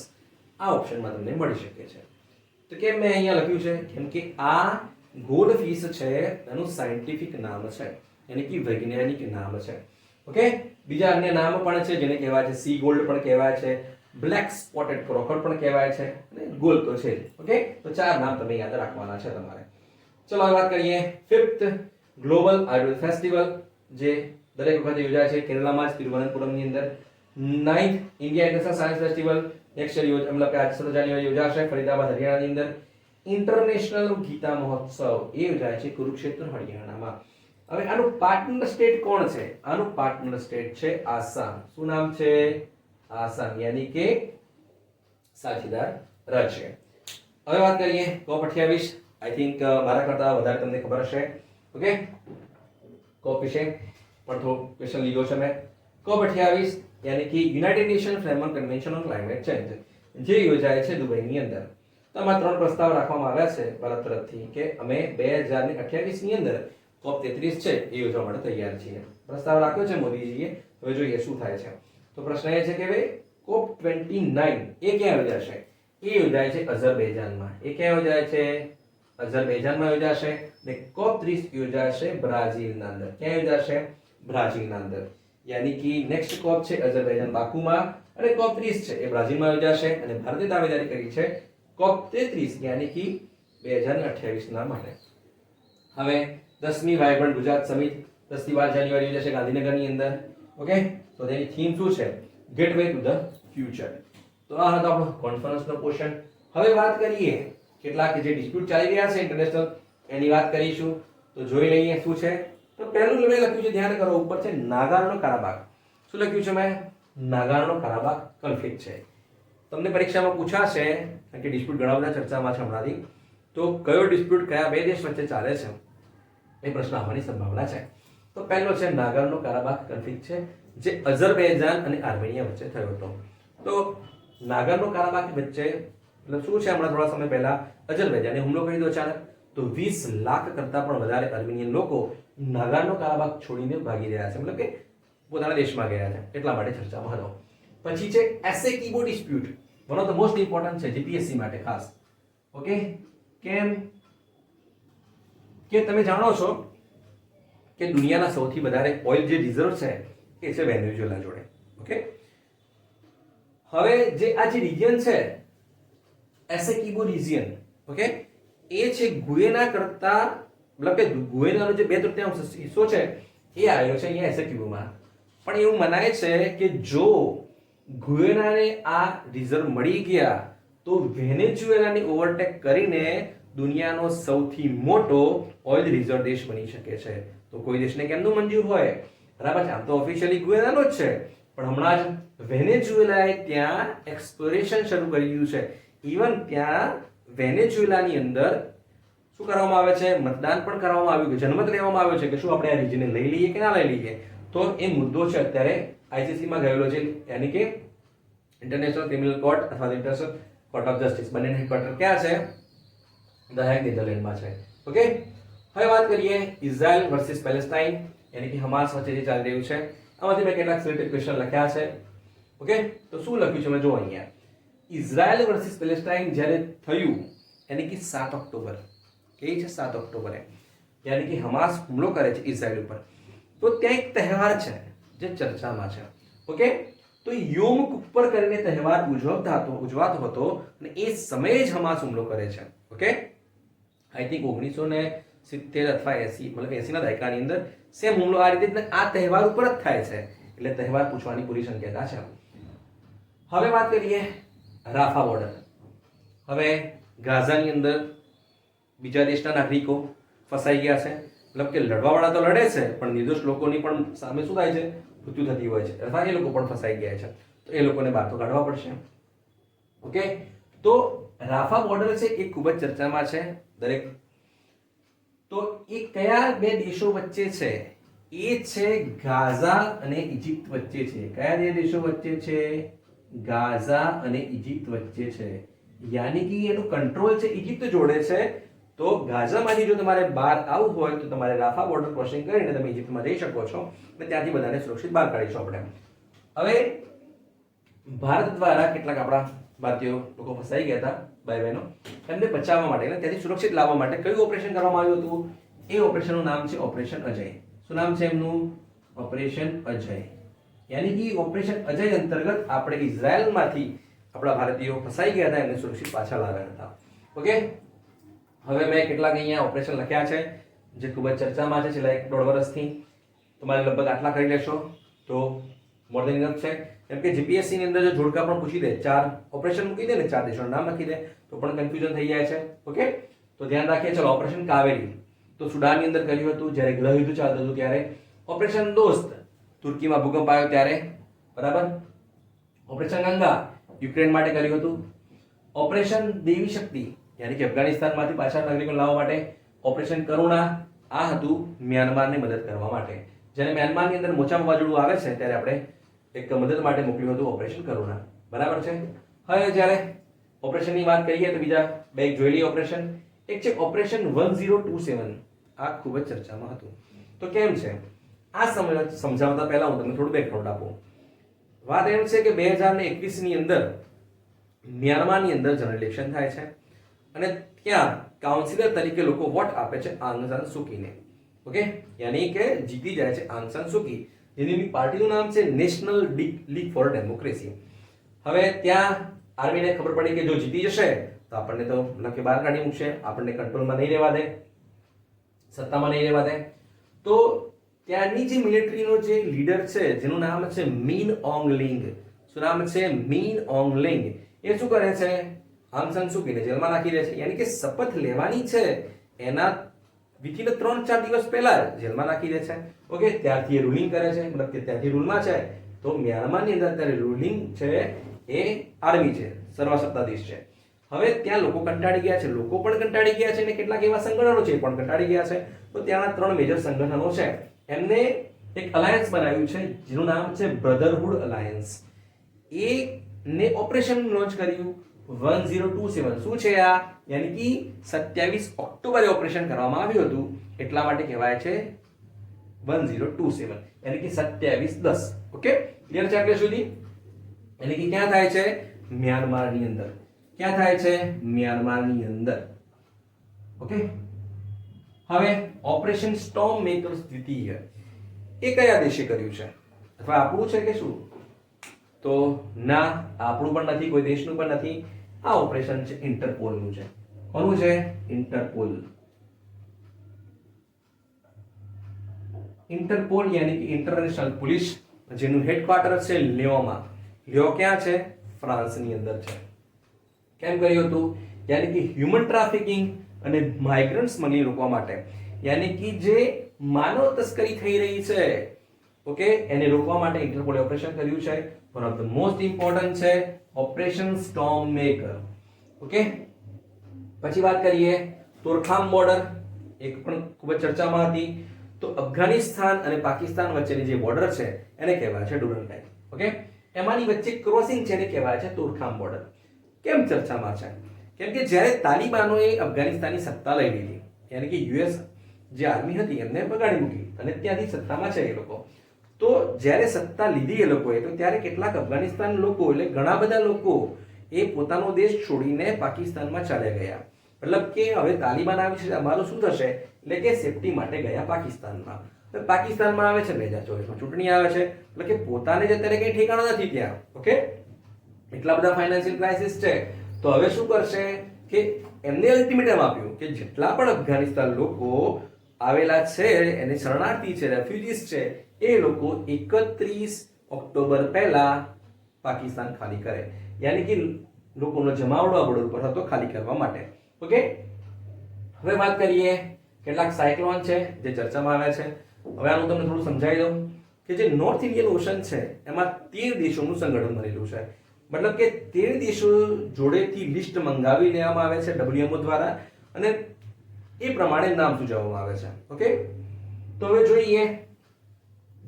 આ ઓપ્શનમાં તમને મળી શકે છે. તો કેમ મેં અહીંયા લખ્યું છે? કેમ કે આ ગોલ્ડ ફિશ છે, એનું સાયન્ટિફિક નામ છે, એટલે કે વૈજ્ઞાનિક નામ છે. ઓકે, બીજા અન્ય નામ પણ છે જેને કહેવાય છે સી ગોલ્ડ પણ કહેવાય છે, બ્લેક સ્પોટેડ ક્રોકર પણ કહેવાય છે, અને ગોલ્ડ તો છે. ઓકે, તો ચાર નામ તમે યાદ રાખવાના છે તમારે. ચલો હવે વાત કરીએ ફિફ્થ ગ્લોબલ આયુર્વેદ ફેસ્ટિવલ, જે દરેક વખતે યોજાય છે કેરળમાં જ, તિરુવનંતપુરમની અંદર. 9th India international science festival next year મતલબ કે 16 જાન્યુઆરી યોજાશે ફરીદાબાદ હરિયાણાની અંદર. ઇન્ટરનેશનલ ગીતા મહોત્સવ એ યોજાય છે કુરુક્ષેત્ર હરિયાણામાં. હવે આનું પાર્ટનર સ્ટેટ કોણ છે? આનું પાર્ટનર સ્ટેટ છે આસામ. શું નામ છે? આસામ, યાની કે સાથીદાર રાજ્ય. હવે વાત કરીએ COP28. આઈ થિંક મારા કરતા વધારે તમને ખબર હશે. ઓકે, COP વિશે પણ થોડો ક્વેશ્ચન લીધો છે મેં. COP28 યાની કે United nation framework convention on climate change, જે યોજાય છે દુબઈની અંદર. તો આમાં 3 પ્રસ્તાવ રાખવામાં આવ્યા છે ભારત તરફથી કે અમે 2028 ની અંદર COP33 છે એ યોજવા માટે તૈયાર છીએ. પ્રસ્તાવ રાખ્યો છે મોદીજીએ. હવે જોઈએ શું થાય છે. તો પ્રશ્ન એ છે કે ભાઈ COP29 એ ક્યાં યોજાશે? એ યોજાય છે અઝરબૈજાનમાં. એ ક્યાં યોજાય છે? અઝરબૈજાનમાં યોજાશે. ને COP30 યોજાશે બ્રાઝિલના અંદર. ક્યાં યોજાશે? બ્રાઝિલના અંદર. યાની કે નેક્સ્ટ COP છે અઝરબૈજાન બાકુમાં, અને COP30 છે એ બ્રાઝિલમાં યોજાશે. અને ભારતે દાવેદારી કરી છે COP33 યાની કે 2028 ના માટે. હવે 10મી વાઇબ્રન્ટ ગુજરાત સમિટ 10 થી 12 જાન્યુઆરી યોજાશે ગાંધીનગરની અંદર. ઓકે, તો તેની થીમ શું છે? Gateway to the future. તો આ હતો આપણો કોન્ફરન્સનો પોર્શન. હવે વાત કરીએ કેટલાક જે ડિસ્પ્યુટ ચાલી રહ્યા છે ઇન્ટરનેશનલ, એની વાત કરીશું. તો જોઈ લઈએ શું છે. તો પહેલું મેં લખ્યું છે, ધ્યાન કરો, ઉપર છે નાગાર્નો કારાબાગ. શું લખ્યું છે મેં? નાગાર્નો કારાબાગ કોન્ફ્લિક્ટ છે. તમને પરીક્ષામાં પૂછાશે કારણ કે ડિસ્પ્યુટ ઘણા બધા ચર્ચામાં છે હમણાંથી. તો કયો ડિસ્પ્યુટ કયા બે દેશ વચ્ચે ચાલે છે એ પ્રશ્ન આવવાની સંભાવના છે. તો પહેલો છે નાગાર્નો કારાબાગ કોન્ફ્લિક્ટ છે, જે અઝરબૈજાન અને આર્મેનિયા વચ્ચે થયો હતો. તો નાગાર્નો કારાબાગ વચ્ચે એટલે શું છે? હમણાં થોડા સમય પહેલા અઝરબૈજાને હુમલો કરી દીધો અચાનક. તો 20 લાખ કરતા પણ વધારે આર્મેનિયન લોકો નાગાર્નો કારાબાગ છોડીને ભાગી રહ્યા છે, મતલબ કે પોતાના દેશમાં ગયા છે, એટલા માટે ચર્ચામાં હતો. પછી છે Essequibo dispute, one of the most important છે જીપીએસસી માટે ખાસ. ઓકે, કેમ કે તમે જાણો છો કે દુનિયાના સૌથી વધારે ઓઇલ જે રિઝર્વ છે એ છે વેનેઝુએલા જોડે. ઓકે, હવે જે આ જે રિજિયન છે એસેકીબો રિજિયન, ઓકે, એ છે ગુયેના કરતા, મતલબ કે ગુયેનાનો જે 2/3 હિસ્સો છે એ આવ્યો છે અહીંયા એસેકીબોમાં. પણ એવું મનાય છે કે જો ગુયેનાને આ રિઝર્વ મળી ગયા તો વેનેઝુએલાની ઓવરટેક કરીને દુનિયાનો સૌથી મોટો ઓઇલ રિઝર્વ દેશ બની શકે છે. તો કોઈ દેશને કેમનું મંજૂર હોય? બરાબર છે, આમ તો ઓફિશિયલી ગુયેનાનો જ છે, પણ હમણાં જ વેનેઝુએલાએ ત્યાં એક્સપ્લોરેશન શરૂ કરી દીધું છે. ઇવન ત્યાં વેનેઝુએલાની અંદર શું કરવામાં આવે છે? મતદાન પણ કરવામાં આવ્યું છે, જનમત લેવામાં આવ્યો છે કે શું આપણે આ રિજનને લઈ લઈએ કે ના લઈ લઈએ. તો એ મુદ્દો છે અત્યારે આઈસીસી માં ગયેલો છે, યાની કે ઇન્ટરનેશનલ ક્રિમિનલ કોર્ટ અથવા ઇન્ટરનેશનલ કોર્ટ ઓફ જસ્ટિસ. બંને હેડક્વાર્ટર ક્યાં છે? ધ હેગ, નેધરલેન્ડમાં છે. ઓકે, હવે વાત કરીએ ઇઝરાયલ વર્સિસ પેલેસ્ટાઇન, યાની કે હમાસ વચ્ચે જે ચાલી રહ્યું છે. આમાંથી મેં કેટલાક સિલેક્ટેડ ક્વેશ્ચન લખ્યા છે. ઓકે, તો શું લખ્યું છે મેં જો અહીંયા, ઇઝરાયલ વર્સિસ પેલેસ્ટાઇન જ્યારે થયું યાની કે 7 ઓક્ટોબર, એ છે 7 ઓક્ટોબરે, યાની કે હમાસ હુમલો કરે છે ઇઝરાયલ ઉપર, તો ત્યાં એક તહેવાર છે જે ચર્ચામાં છે. ઓકે, તો યોમ કિપ્પર કરીને તહેવાર ઉજવાતો હતો અને એ સમયે જ હમાસ હુમલો કરે છે. ઓકે, આઈ થિંક 1970 અથવા 80 મતલબ 80 ના દાયકાની અંદર સેમ હુમલો આ રીતે આ તહેવાર ઉપર જ થાય છે, એટલે તહેવાર પૂછવાની પૂરી શક્યતા છે. હવે વાત કરીએ રાફા બોર્ડર. હવે ગાઝાની અંદર બીજા દેશના નાગરિકો ફસાઈ ગયા છે, મતલબ કે લડવાવાળા તો લડે છે પણ નિર્દોષ લોકોની પણ સામે શું થાય છે, મૃત્યુ થતી હોય છે, અથવા એ લોકો પણ ફસાઈ ગયા છે, તો એ લોકોને બહાર તો કાઢવા પડશે. ઓકે, તો રાફા બોર્ડર છે એ ખૂબ જ ચર્ચામાં છે દરેક. તો એ કયા બે દેશો વચ્ચે છે? એ છે ગાઝા અને ઇજિપ્ત વચ્ચે છે. કયા બે દેશો વચ્ચે છે? ગાઝા અને ઇજિપ્ત વચ્ચે છે. યાની કે એનું કંટ્રોલ છે ઇજિપ્ત જોડે છે. તો ગાઝામાંથી જો તમારે બહાર આવવું હોય તો તમારે રાફા બોર્ડર ક્રોસિંગ કરીને તમે ઇજિપ્તમાં જઈ શકો છો અને ત્યાંથી બધાને સુરક્ષિત બહાર કાઢીશું આપણે. હવે ભારત દ્વારા કેટલાક આપણા ભારતીય લોકો ફસાઈ ગયા હતા, ભાઈ બહેનો, એમને બચાવવા માટે અને ત્યાંથી સુરક્ષિત લાવવા માટે કયું ઓપરેશન કરવામાં આવ્યું હતું? એ ઓપરેશનનું નામ છે ઓપરેશન અજય. શું નામ છે એમનું? ઓપરેશન અજય. યાની કે ઓપરેશન અજય અંતર્ગત આપણે ઇઝરાયલમાંથી આપણા ભારતીયો ફસાઈ ગયા હતા એમને સુરક્ષિત પાછા લાવ્યા હતા. ઓકે, હવે મેં કેટલાક અહીંયા ઓપરેશન લખ્યા છે જે ખૂબ જ ચર્ચામાં છે છેલ્લા 1.5 વર્ષથી. તમારે લગભગ આટલા કરી લેશો તો મોર દેન ઇનફ છે. કેમ કે જીપીએસસી ની અંદર જો જોડકા પણ પૂછી દે, 4 ઓપરેશન મૂકી દે ને 4 દેશોનું નામ લખી દે તો પણ કન્ફ્યુઝન થઈ જાય છે. ઓકે, તો ધ્યાન રાખીએ. ચલો, ઓપરેશન કાવેરી તો સુડાનની અંદર કર્યું હતું જ્યારે ગૃહ યુદ્ધ ચાલતું હતું ત્યારે. ઓપરેશન દોસ્ત તુર્કીમાં ભૂકંપ આવ્યો ત્યારે, બરાબર. ઓપરેશન ગંગા યુક્રેન માટે કર્યું હતું. ઓપરેશન દેવી શક્તિ યાની કે અફઘાનિસ્તાનમાંથી પાછા નાગરિકો લાવવા માટે. ઓપરેશન કરુણા આ હતું મ્યાનમારને મદદ કરવા માટે. જ્યારે મ્યાનમારની અંદર મોચા વાવાઝોડું આવે છે ત્યારે આપણે એક મદદ માટે મોકલ્યું હતું ઓપરેશન કરુણા, બરાબર છે. હવે જ્યારે ઓપરેશનની વાત કરીએ તો બીજા બે જોઈ લઈએ ઓપરેશન. એક છે ઓપરેશન 1027. આ ખૂબ જ ચર્ચામાં હતું. તો કેમ છે આ સમજાવતા પહેલા હું તમને થોડું બેકગ્રાઉન્ડ આપું. વાત એમ છે કે 2021 ની અંદર મ્યાનમારની અંદર જનરલ ઇલેક્શન થાય છે અને ત્યાં કાઉન્સિલર તરીકે લોકો વોટ આપે છે આંગ સાન સુકીને. ઓકે, યાની કે જીતી જાય છે આંગ સાન સુકી, જેની પાર્ટીનું નામ છે નેશનલ લીગ ફોર ડેમોક્રેસી. હવે ત્યાં આર્મીને ખબર પડી કે જો જીતી જશે તો આપણને તો નક્કી બહાર કાઢી મૂકશે, આપણને કંટ્રોલમાં નહીં રહેવા દે, સત્તામાં નહીં રહેવા દે. તો ત્યાંની જે મિલિટરીનો જે લીડર છે જેનું નામ છે મીન ઓંગ લિંગ. શું નામ છે? મીન ઓંગ લિંગ. એ શું કરે છે? આંગ સાન સુકીને જેલમાં નાખી દે છે. યાની કે શપથ લેવાની છે એના વિધિન 3-4 દિવસ પહેલા જેલમાં નાખી દે છે. ઓકે, ત્યારથી એ રૂલિંગ કરે છે, મતલબ કે ત્યાંથી રૂલમાં છે. તો મ્યાનમારની અંદર અત્યારે રૂલિંગ છે એ આર્મી છે, સર્વસત્તાધીશ છે. હવે ત્યાં લોકો કંટાળી ગયા છે, લોકો પણ કંટાળી ગયા છે અને કેટલાક એવા સંગઠનો છે પણ કંટાળી ગયા છે. તો ત્યાંના 3 મેજર સંગઠનો છે એમને એક અલાયન્સ બનાવ્યું છે જેનું નામ છે બ્રધરહુડ અલાયન્સ. એ ને ઓપરેશન લોન્ચ કર્યું 1027. શું છે આ? યાની કે 27 ઓક્ટોબરે ઓપરેશન કરવામાં આવ્યું હતું, એટલા માટે કહેવાય છે 1027, યાની કે 27/10. ઓકે, ક્લિયર છે આટલે સુધી? યાની કે ક્યાં થાય છે? મ્યાનમારની અંદર. ક્યાં થાય છે? મ્યાનમારની અંદર. ઓકે, હવે ઓપરેશન સ્ટોર્મ મેકર્સ દ્વિતીય એ કયા દેશે કર્યું છે? અથવા આપણું છે કે શું? તો ના, આપણું પણ નથી, કોઈ દેશનું પણ નથી. આ ઓપરેશન છે ઇન્ટરપોલનું છે. કોનું છે? ઇન્ટરપોલ. ઇન્ટરપોલ યાની કે ઇન્ટરનેશનલ પોલીસ, જેનું હેડક્વાર્ટર છે લિયોમાં. લિયો ક્યાં છે? ફ્રાન્સની અંદર છે. કેમ કર્યું હતું? યાની કે હ્યુમન ટ્રાફિકિંગ અને માઇગ્રન્ટ સ્મગલિંગ રોકવા માટે. યાની કે જે માનવ તસ્કરી થઈ રહી છે, ઓકે, એને રોકવા માટે ઇન્ટરપોલે ઓપરેશન કર્યું છે. One of the most important છે ઓપરેશન સ્ટોર્મ મેકર. ઓકે, પછી વાત કરીએ તોરખામ બોર્ડર. એક પણ ખૂબ જ ચર્ચામાં હતી. તો અફઘાનિસ્તાન અને પાકિસ્તાન વચ્ચેની જે બોર્ડર છે એને કહેવાય છે ડુરન લાઇન. ઓકે, એમાંની વચ્ચે ક્રોસિંગ છે એને કહેવાય છે તોરખામ બોર્ડર. કેમ ચર્ચામાં છે? કેમ કે જ્યારે તાલિબાનોએ અફઘાનિસ્તાનની સત્તા લઈ લીધી, યાની કે યુએસ જે આર્મી હતી એમને બગાડી મૂકી અને ત્યાંથી સત્તામાં છે એ લોકો, તો જ્યારે સત્તા લીધી એ લોકોએ તો ત્યારે કેટલાક અફઘાનિસ્તાન લોકો એટલે ઘણા બધા લોકો એ પોતાનો દેશ છોડીને પાકિસ્તાનમાં ચાલ્યા ગયા. મતલબ કે હવે તાલિબાન આવી છે, અમારું શું થશે, એટલે કે સેફટી માટે ગયા પાકિસ્તાનમાં. પાકિસ્તાનમાં આવે છે 2024માં ચૂંટણી આવે છે, એટલે કે પોતાને જ અત્યારે કઈ ઠેકાણા નથી ત્યાં. ઓકે, એટલા બધા ફાઇનાન્શિયલ ક્રાઇસિસ છે. તો હવે શું કરશે કે એમને અલ્ટિમેટમ આપ્યું કે જેટલા પણ અફઘાનિસ્તાન લોકો આવેલા છે, એને શરણાર્થી છે, રેફ્યુજીસ છે, એ લોકો 31 ઓક્ટોબર પહેલા પાકિસ્તાન ખાલી કરે. યાની કે લોકોનો જમાવડો આ બોર્ડર ઉપર હતો ખાલી કરવા માટે. ઓકે, હવે વાત કરીએ કેટલાક સાયક્લોન છે જે ચર્ચામાં આવ્યા છે. હવે આનું તમને થોડું સમજાવી દઉં કે જે નોર્થ ઇન્ડિયન ઓશન છે એમાં 13 દેશોનું સંગઠન બનેલું છે. મતલબ કે 13 દેશો જોડેથી લિસ્ટ મંગાવી લેવામાં આવે છે WMO દ્વારા અને એ પ્રમાણે નામ સૂચવવામાં આવે છે. ઓકે, તો હવે જોઈએ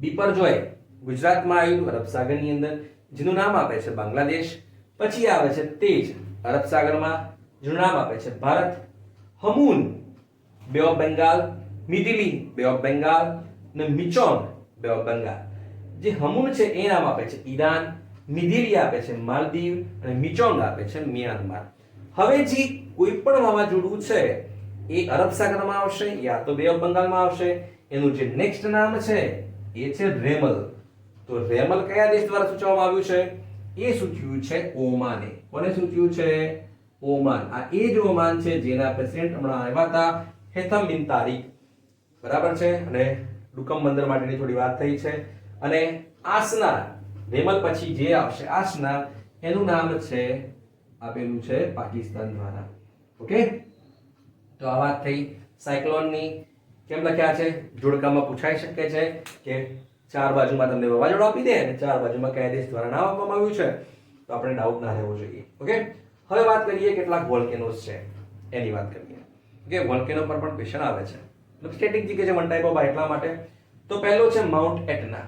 બિપરજોય ગુજરાતમાં આવ્યું અરબ સાગરની અંદર, જેનું નામ આપે છે બાંગ્લાદેશ. પછી આવે છે તેજ અરબ સાગરમાં, જેનું નામ આપે છે ભારત. હમૂન બે ઓફ બેંગાલ, મિદિલી બે ઓફ બેંગાલ અને મિચોંગ બે ઓફ બેંગાલ. જે હમૂન છે એ નામ આપે છે ઈરાન, મિદિલી આપે છે માલદીવ અને મિચોંગ આપે છે મ્યાનમાર. હવે જે કોઈ પણ વાવાઝોડું છે એ અરબ સાગરમાં આવશે યા તો બે ઓફ બંગાળમાં આવશે. એનું જે નેક્સ્ટ નામ છે એ છે રેમલ. તો રેમલ કયા દેશ દ્વારા સૂચવવામાં આવ્યું છે? એ સૂચ્યું છે ઓમાને. કોને સૂચ્યું છે? ઓમાન. આ એ જ ઓમાન છે જેના પ્રેસિડેન્ટ હમણાં આવ્યા હતા, હેથમ બિન તારિક. બરાબર છે. અને ડુકમ બંદર માટેની થોડી વાત થઈ છે. અને આસના, રેમલ પછી જે આવશે આસના, એનું નામ છે આપેલું છે પાકિસ્તાન દ્વારા. ઓકે, તો આ વાત થઈ સાયક્લોનની. કેમ લખ્યા છે? જોડકામાં પૂછાઈ શકે છે કે ચાર બાજુમાં તમને વાવાઝોડું આપી દે અને ચાર બાજુમાં કયા દેશ દ્વારા નામ આપવામાં આવ્યું છે, તો આપણે ડાઉટ ના રહેવો જોઈએ. ઓકે, હવે વાત કરીએ કેટલાક વોલ્કેનોસ છે એની વાત કરીએ. ઓકે, વોલ્કેનો પર પણ ક્વેશ્ચન આવે છે. મતલબ સ્ટેટિક જીકે છે, વન ટાઈપ ઓફ એટલા માટે. તો પહેલો છે માઉન્ટ એટના.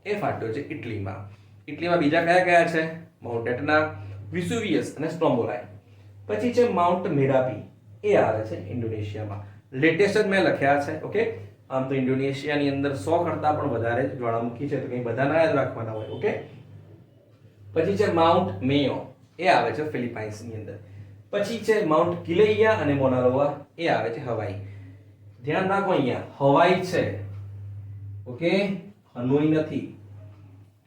એ ફાટ્યો છે ઇટલીમાં. ઇટલીમાં બીજા કયા કયા છે? માઉન્ટ એટના, વિસુવિયસ અને સ્ટ્રોમ્બોલાઈ. પછી છે માઉન્ટ મેરાપી. એ આવે છે ઇન્ડોનેશિયામાં. લેટેસ્ટ જ મેં લખ્યા છે. ઓકે, આમ તો ઇન્ડોનેશિયાની અંદર 100 કરતા પણ વધારે જ્વાળામુખી છે, તો કંઈ બધા ના યાદ રાખવાના હોય. ઓકે, પછી છે માઉન્ટ મેયો. એ આવે છે ફિલિપાઇન્સની અંદર. પછી છે માઉન્ટ કિલૈયા અને મોનાલોવા. એ આવે છે હવાઈ. ધ્યાન રાખો અહીંયા હવાઈ છે. ઓકે, હનોઈ નથી.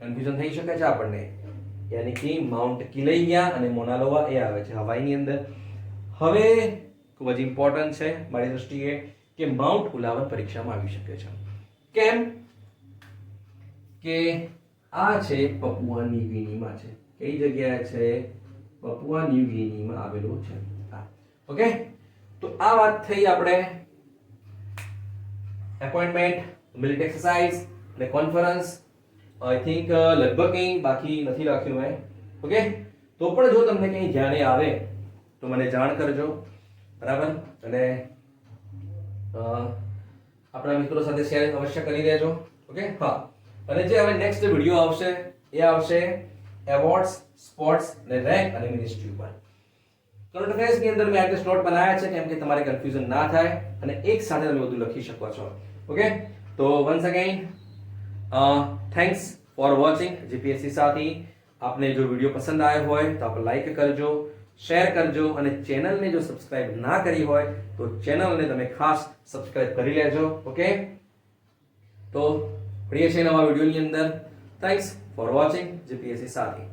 કન્ફ્યુઝન થઈ શકે છે આપણને. યાની કે માઉન્ટ કિલૈયા અને મોનાલોવા એ આવે છે હવાઈની અંદર. હવે ખૂબ જ ઇમ્પોર્ટન્ટ છે મારી દૃષ્ટિએ કે માઉન્ટ ઉલાવન પરીક્ષામાં આવી શકે છે. કેમ કે આ છે પપુઆ ન્યૂ ગિનીમાં છે. કઈ જગ્યાએ છે? પપુઆ ન્યૂ ગિનીમાં આવેલું છે. ઓકે, તો આ વાત થઈ આપણે એપોઇન્ટમેન્ટ, મિલિટરી એક્સરસાઇઝ અને કોન્ફરન્સ. આઈ થિંક લગભગ કંઈ બાકી નથી રાખ્યું મેં. ઓકે, તો પણ જો તમને કંઈ ધ્યાને આવે તો મને જાણ કરજો. બરાબર, અને આપણા મિત્રો સાથે શેર અવશ્ય કરી દેજો. ઓકે, હા, અને જે હવે નેક્સ્ટ વિડિયો આવશે એ આવશે એવોર્ડ્સ, સ્પોર્ટ્સ અને રેન્ક અને મિનિસ્ટ્રી ઉપર. કરંટ અફેર્સ ની અંદર મેં આ નોટ બનાવ્યા છે કેમ કે તમારે કન્ફ્યુઝન ના થાય અને એક સાથે તમે બધું લખી શકો છો. ઓકે, તો once again thanks for watching GPSC સાથી. આપને જો વિડિયો પસંદ આવ્યો હોય તો આપ લાઈક કરજો, શેર કરજો અને ચેનલને જો સબસ્ક્રાઇબ ના કરી હોય તો ચેનલને તમે ખાસ સબસ્ક્રાઇબ કરી લેજો. ઓકે, તો મળીએ છીએ નવા વિડિયોની અંદર. થેન્ક્સ ફોર વોચિંગ જીપીએસસી સાથી.